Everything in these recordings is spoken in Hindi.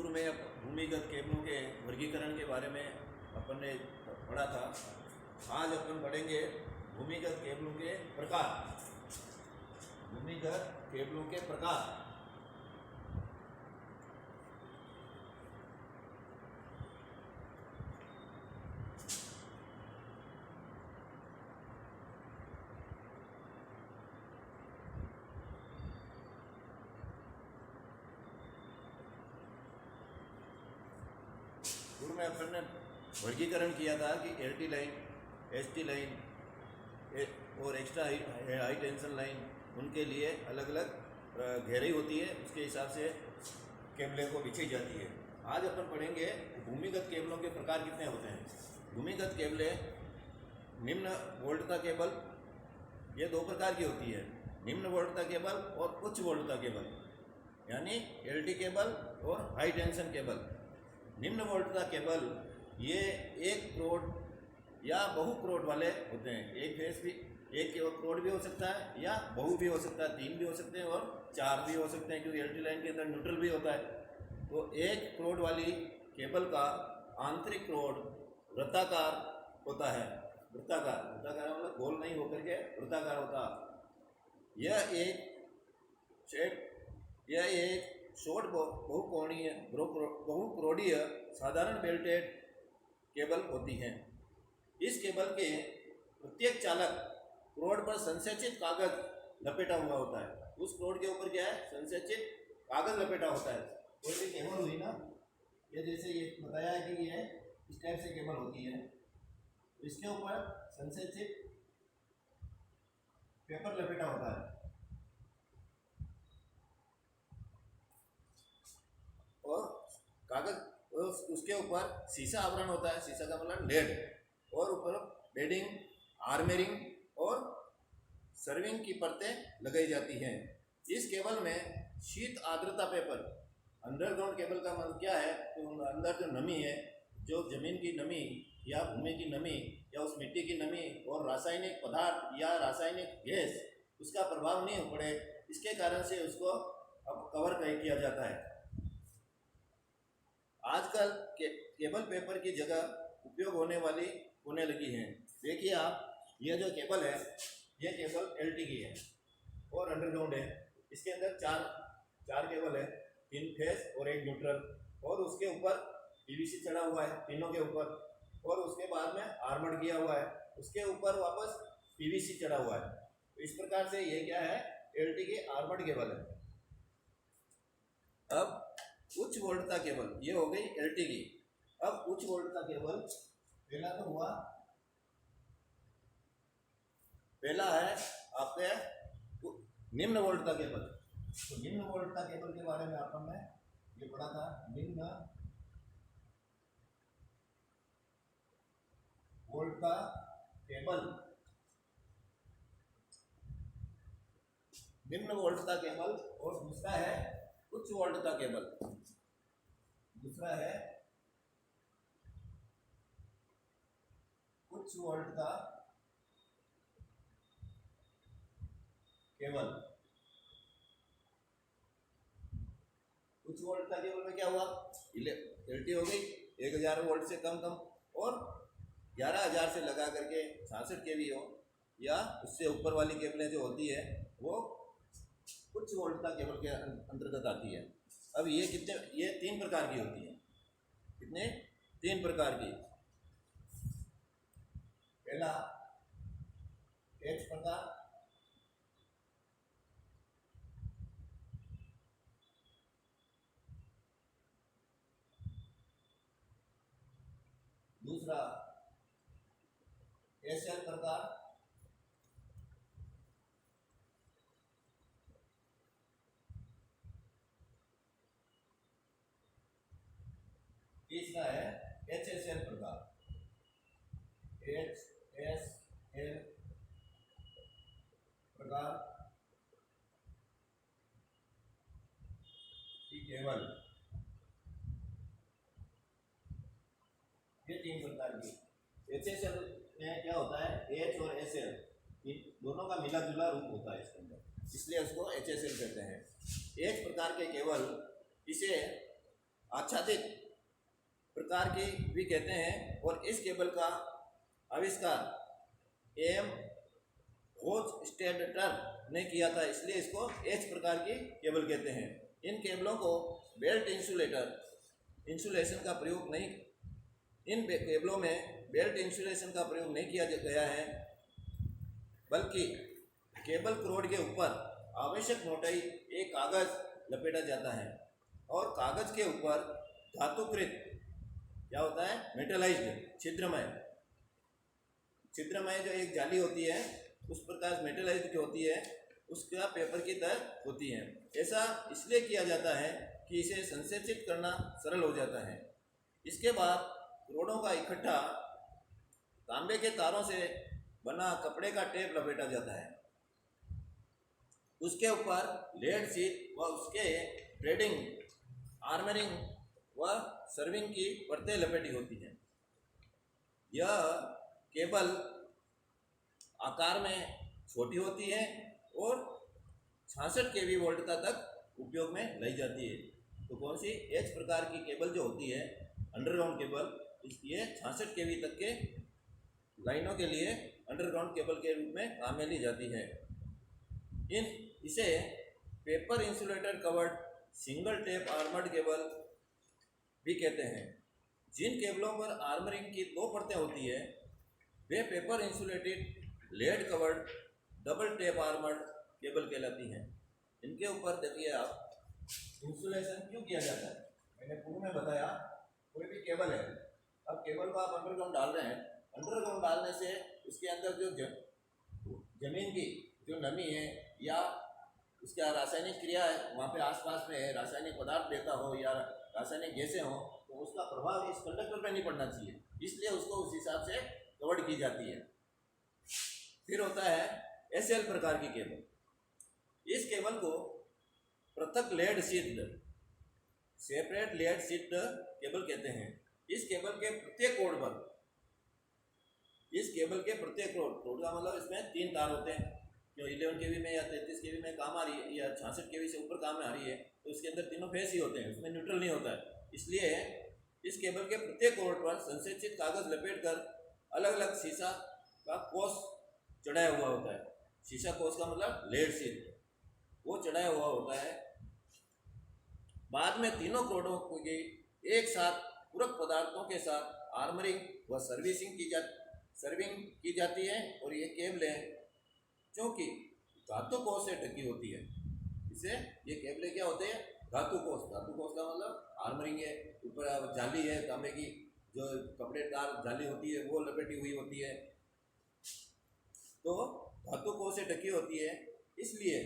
शुरू में भूमिगत केबलों के वर्गीकरण के बारे में अपन ने पढ़ा था। आज अपन पढ़ेंगे भूमिगत केबलों के प्रकार। भूमिगत केबलों के प्रकार। शुरू में अपन ने वर्गीकरण किया था कि एलटी लाइन, एसटी लाइन और एक्स्ट्रा हाई टेंशन लाइन, उनके लिए अलग अलग गहराई होती है, उसके हिसाब से केबलें को बिछी जाती है। आज अपन पढ़ेंगे भूमिगत केबलों के प्रकार कितने होते हैं। भूमिगत केबलें निम्न वोल्टता केबल, ये दो प्रकार की होती है, निम्न वोल्टता केबल और उच्च वोल्टता केबल, यानी एलटी केबल और हाई टेंशन केबल। निम्न वोल्टता केबल ये एक क्रोड या बहु क्रोड वाले होते हैं। एक फेस भी, एक क्रोड भी हो सकता है या बहु भी हो सकता है, 3 भी हो सकते हैं और 4 भी हो सकते हैं, क्योंकि एलटी लाइन के अंदर न्यूट्रल भी होता है। तो एक क्रोड वाली केबल का आंतरिक क्रोड वृत्ताकार होता है। वृत्ताकार मतलब गोल नहीं होकर के वृत्ताकार होता। यह एक शॉर्ट बहुक्रोडीय साधारण बेल्टेड केबल होती है। इस केबल के प्रत्येक चालक क्रोड पर संसेचित कागज लपेटा हुआ होता है। उस क्रोड के ऊपर क्या है? संसेचित कागज लपेटा होता है। कोई भी केबल हुई ना, ये जैसे ये बताया है कि ये इस टाइप से केबल होती है, इसके ऊपर संसेचित पेपर लपेटा होता है और कागज, उसके ऊपर शीशा आवरण होता है। शीशा का मतलब लेड, और ऊपर बेडिंग, आर्मेरिंग और सर्विंग की परतें लगाई जाती हैं। इस केबल में शीत आर्द्रता पेपर, अंडरग्राउंड केबल का मतलब क्या है? तो अंदर जो नमी है, जो जमीन की नमी या भूमि की नमी या उस मिट्टी की नमी और रासायनिक पदार्थ या रासायनिक गैस, उसका प्रभाव नहीं पड़े, इसके कारण से उसको अब कवर किया जाता है। आजकल केबल पेपर की जगह उपयोग होने लगी है। देखिए आप, यह जो केबल है, यह केबल एलटी की है और अंडरग्राउंड है। इसके अंदर चार केबल है, 3 फेस और 1 न्यूट्रल, और उसके ऊपर पीवीसी चढ़ा हुआ है तीनों के ऊपर, और उसके बाद में आर्मर्ड किया हुआ है, उसके ऊपर वापस पीवीसी चढ़ा हुआ है। तो इस प्रकार से ये क्या है? एलटी की आर्मर्ड केबल है। अब उच्च वोल्टता केबल, ये हो गई एलटी की। अब उच्च वोल्टता केबल, पहला तो हुआ, पहला है आपके निम्न वोल्टता केबल। तो निम्न वोल्टता केबल के बारे में आपने ये पढ़ा था, निम्न वोल्टता केबल। निम्न वोल्टता केबल, और दूसरा है उच्च वोल्टता केबल। दूसरा है उच्च वोल्टता केबल। उच्च वोल्टता केबल में क्या हुआ? एलटी हो गई 1000 वोल्ट से कम और 11000 से लगा करके 66 केवी हो, या उससे ऊपर वाली केबलें जो होती है वो उच्च वोल्टता केबल के अंतर्गत आती है। अब ये 3 प्रकार की होती है। कितने? 3 प्रकार की। पहला एच प्रकार, दूसरा एसएल प्रकार, तीसरा है एचएसएल प्रकार। एचएसएल प्रकार की केबल, ये 3 प्रकार की। एचएसएल में क्या होता है? एच और एसएल, इन दोनों का मिला जुला रूप होता है इसके अंदर, इसलिए उसको एचएसएल कहते हैं। एच प्रकार के केबल, इसे आच्छादित प्रकार की भी कहते हैं। और इस केबल का आविष्कार एम होचस्टेडटर ने किया था, इसलिए इसको एच प्रकार की केबल कहते हैं। इन केबलों को बेल्ट इंसुलेशन का प्रयोग नहीं इन केबलों में बेल्ट इंसुलेशन का प्रयोग नहीं किया गया है, बल्कि केबल क्रोड के ऊपर आवश्यक मोटाई एक कागज लपेटा जाता है और कागज के ऊपर धातुकृत क्या होता है, मेटलाइज्ड छिद्रमय जो एक जाली होती है उस प्रकार मेटलाइज्ड जो होती है उसका पेपर की तरह होती है। ऐसा इसलिए किया जाता है कि इसे संसेचित करना सरल हो जाता है। इसके बाद क्रोडों का इकट्ठा तांबे के तारों से बना कपड़े का टेप लपेटा जाता है। उसके ऊपर लेड शीट व उसके थ्रेडिंग, आर्मरिंग व सर्विंग की परतें लपेटी होती हैं। यह केबल आकार में छोटी होती है और 66 kV वोल्टता तक उपयोग में लाई जाती है। तो कौन सी एच प्रकार की केबल जो होती है अंडरग्राउंड केबल, ये 66 kV तक के लाइनों के लिए अंडरग्राउंड केबल के रूप में काम में ली जाती है। इसे paper insulator covered single tape armoured cable भी कहते हैं। जिन केबलों पर आर्मरिंग की 2 परतें होती है वे paper insulated lead covered double tape armoured cable कहलाती हैं। इनके ऊपर देखिए आप इंसुलेशन क्यों किया जाता है, मैंने पूर्व में बताया। कोई भी केबल है, अब केबल को आप अंडरग्राउंड डाल रहे हैं, अंडरग्राउंड डालने से उसके अंदर जो जमीन की जो नमी है या उसका रासायनिक क्रिया है वहाँ पे आसपास में रासायनिक पदार्थ देता हो या रासायनिक गैसें हो, तो उसका प्रभाव इस कंडक्टर पे नहीं पड़ना चाहिए, इसलिए उसको उस हिसाब से कवर्ड की जाती है। फिर होता है एसएल प्रकार की केबल। इस केबल को पृथक lead sheet, separate lead sheet cable कहते हैं। इस केबल के प्रत्येक कोड का मतलब इसमें 3 तार होते हैं, जो 11 kV में या 33 kV में काम आ रही है या 66 kV से ऊपर काम में आ रही है, तो इसके अंदर तीनों फेस ही होते हैं, उसमें न्यूट्रल नहीं होता है। इसलिए इस केबल के प्रत्येक कोड पर संसेचित कागज लपेट कर अलग अलग शीशा का कोस चढ़ाया हुआ होता है। शीशा कोस का मतलब लेड शीट, वो चढ़ाया हुआ होता है। बाद में तीनों क्रोडों की एक साथ पूरक पदार्थों के साथ आर्मरिंग व सर्विंग की जाती है। और ये केबलें क्योंकि धातु कोष से ढकी होती है, इससे ये केबलें क्या होते हैं, धातु कोष का मतलब आर्मरिंग है, ऊपर जाली है तांबे की, जो कपड़ेदार जाली होती है वो लपेटी हुई होती है, तो धातु कोष से ढकी होती है। इसलिए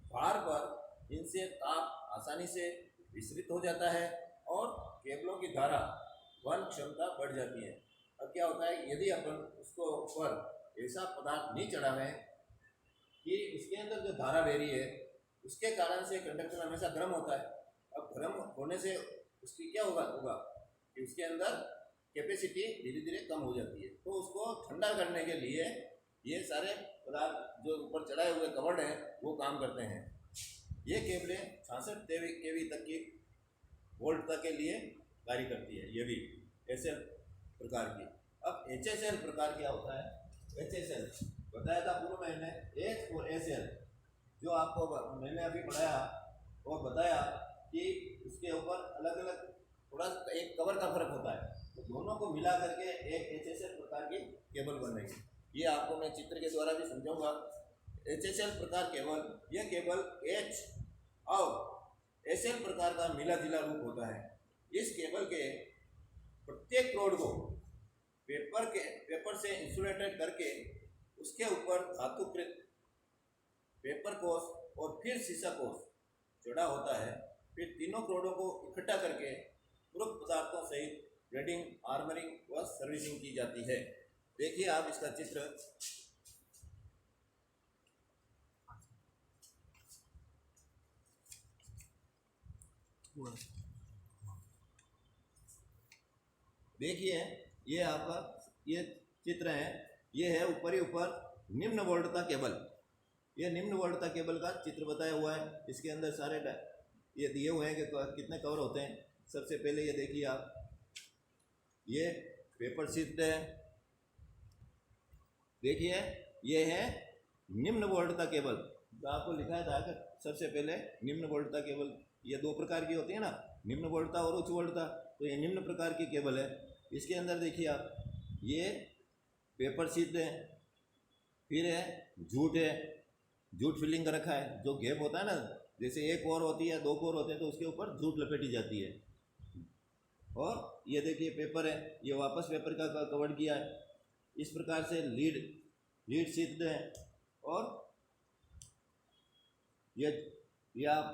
भार पर इनसे ताप आसानी से विसरित हो जाता है और केबलों की धारा वहन क्षमता बढ़ जाती है। अब क्या होता है, यदि अपन उसको ऊपर ऐसा पदार्थ नहीं चढ़ावें कि उसके अंदर जो धारा बह रही है उसके कारण से कंडक्टर हमेशा गर्म होता है। अब गर्म होने से उसकी क्या होगा कि उसके अंदर कैपेसिटी धीरे धीरे कम हो जाती है, तो उसको ठंडा करने के लिए ये सारे पदार्थ जो ऊपर चढ़ाए हुए कवर्ड हैं वो काम करते हैं। ये केबलें 66 kV तक की वोल्टता के लिए कार्य करती है, ये भी एसएल प्रकार की। अब एचएसएल प्रकार क्या होता है, एचएसएल बताया था पूर्व मैंने, एच और एसएल जो आपको मैंने अभी पढ़ाया और बताया कि उसके ऊपर अलग अलग थोड़ा एक कवर का फर्क होता है, तो दोनों को मिला करके एक एचएसएल प्रकार की केबल बन रही है। ये आपको मैं चित्र के द्वारा भी समझाऊंगा। एचएसएल प्रकार केबल, यह केबल एच और एसएल प्रकार का मिला जुला रूप होता है। इस केबल के प्रत्येक रोड को पेपर से इंसुलेटेड करके उसके ऊपर धातुकृत पेपर कोष और फिर शीशा कोष चढ़ा होता है। फिर तीनों क्रोडों को इकट्ठा करके पूरक पदार्थों सहित ग्रेडिंग, आर्मरिंग व सर्विसिंग की जाती है। देखिए आप इसका चित्र, देखिए ये आपका ये चित्र है, ये है ऊपर ही ऊपर निम्न वोल्टता केबल। ये निम्न वोल्टता केबल का चित्र बताया हुआ है। इसके अंदर सारे ये दिए हुए हैं कि कितने कवर होते हैं, सबसे पहले ये देखिए आप, ये पेपर शीट है, देखिए ये है निम्न वोल्टता केबल। तो आपको लिखा था कि सबसे पहले निम्न वोल्टता केबल, ये दो प्रकार की होती है ना, निम्न वोल्टता और उच्च वोल्टता। तो ये निम्न प्रकार की केबल है। इसके अंदर देखिए आप, ये पेपर शीट है, फिर है जूट है, जूट फिलिंग का रखा है। जो गैप होता है ना, जैसे एक कोर होती है, दो कोर होते हैं, तो उसके ऊपर जूट लपेटी जाती है। और ये देखिए पेपर है, ये वापस पेपर का कवर किया है। इस प्रकार से लीड शीट है। और ये आप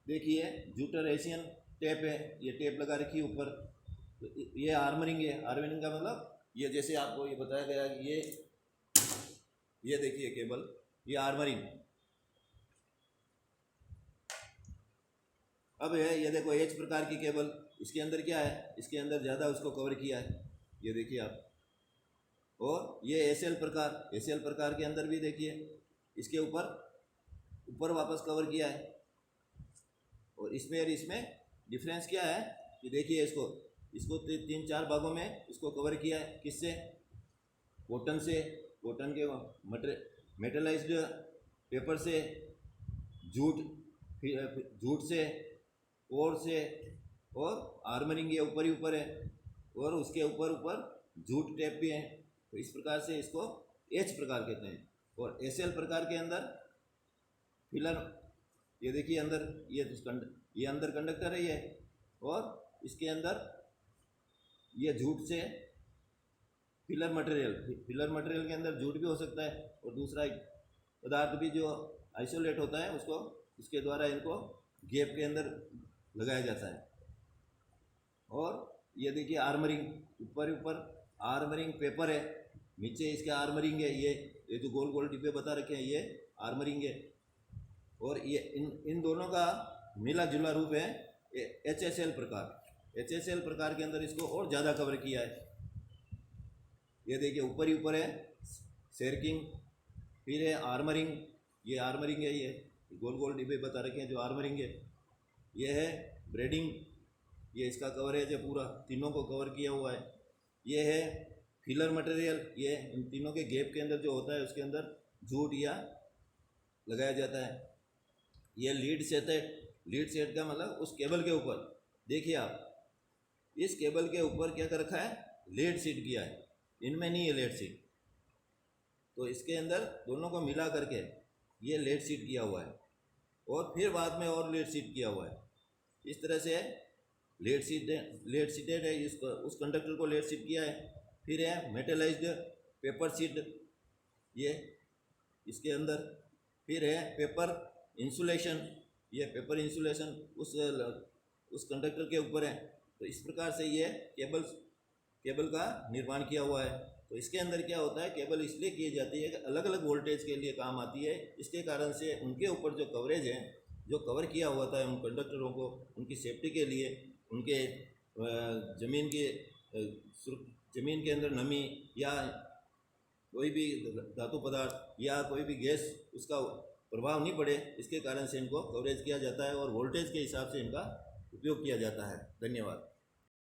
देखिए जूटर एशियन टेप है, ये टेप लगा रखी है ऊपर। तो ये आर्मरिंग है। आर्मरिंग का मतलब ये जैसे आपको ये बताया गया कि ये देखिए केबल, ये आर्मरिंग। अब है ये देखो एच प्रकार की केबल। इसके अंदर क्या है, इसके अंदर ज़्यादा उसको कवर किया है, ये देखिए आप। और ये एसएल प्रकार के अंदर भी देखिए, इसके ऊपर वापस कवर किया है। और इसमें डिफरेंस क्या है कि देखिए इसको 3-4 भागों में इसको कवर किया है। किससे? कॉटन से, कॉटन के मेटलाइज्ड पेपर से, जूट से, और से, और आर्मरिंग ये ऊपर ही ऊपर है, और उसके ऊपर जूट टेप भी है। तो इस प्रकार से इसको एच प्रकार कहते हैं। और एसएल प्रकार के अंदर फिलर, ये देखिए अंदर ये अंदर कंडक्टर है ये, और इसके अंदर ये जूट से फिलर मटेरियल के अंदर जूट भी हो सकता है, और दूसरा एक पदार्थ भी जो आइसोलेट होता है उसके द्वारा इनको गैप के अंदर लगाया जाता है। और ये देखिए आर्मरिंग, ऊपर आर्मरिंग पेपर है, नीचे इसके आर्मरिंग है। ये जो गोल गोल डिब्बे बता रखे हैं, ये आर्मरिंग है। और ये इन दोनों का मिला जुला रूप है HSL प्रकार। HSL प्रकार के अंदर इसको और ज़्यादा कवर किया है। ये देखिए ऊपर ही ऊपर है सेरकिंग, फिर है आर्मरिंग, ये आर्मरिंग है। ये गोल गोल डिब्बे बता रखे हैं जो आर्मरिंग है। ये है ब्रेडिंग, ये इसका कवरेज है पूरा, तीनों को कवर किया हुआ है। ये है फिलर मटेरियल, ये इन तीनों के गैप के अंदर जो होता है उसके अंदर जूट या लगाया जाता है। ये लीड सेट का मतलब उस केबल के ऊपर देखिए आप, इस केबल के ऊपर क्या कर रखा है, लीड शीट किया है। इनमें नहीं है लीड शीट, तो इसके अंदर दोनों को मिला करके ये लीड शीट किया हुआ है, और फिर बाद में और लीड शीट किया हुआ है। इस तरह से लीड सीटेड है, उस कंडक्टर को लीड शीट किया है। फिर है मेटलाइज्ड पेपर शीट, ये इसके अंदर। फिर है पेपर इंसुलेशन, ये पेपर इंसुलेशन उस कंडक्टर के ऊपर है। तो इस प्रकार से ये केबल का निर्माण किया हुआ है। तो इसके अंदर क्या होता है, केबल इसलिए की जाती है कि अलग अलग वोल्टेज के लिए काम आती है। इसके कारण से उनके ऊपर जो कवरेज है, जो कवर किया हुआ था उन कंडक्टरों को, उनकी सेफ्टी के लिए, उनके ज़मीन के अंदर नमी या कोई भी धातु पदार्थ या कोई भी गैस उसका प्रभाव नहीं पड़े, इसके कारण से इनको कवरेज किया जाता है और वोल्टेज के हिसाब से इनका उपयोग किया जाता है। धन्यवाद।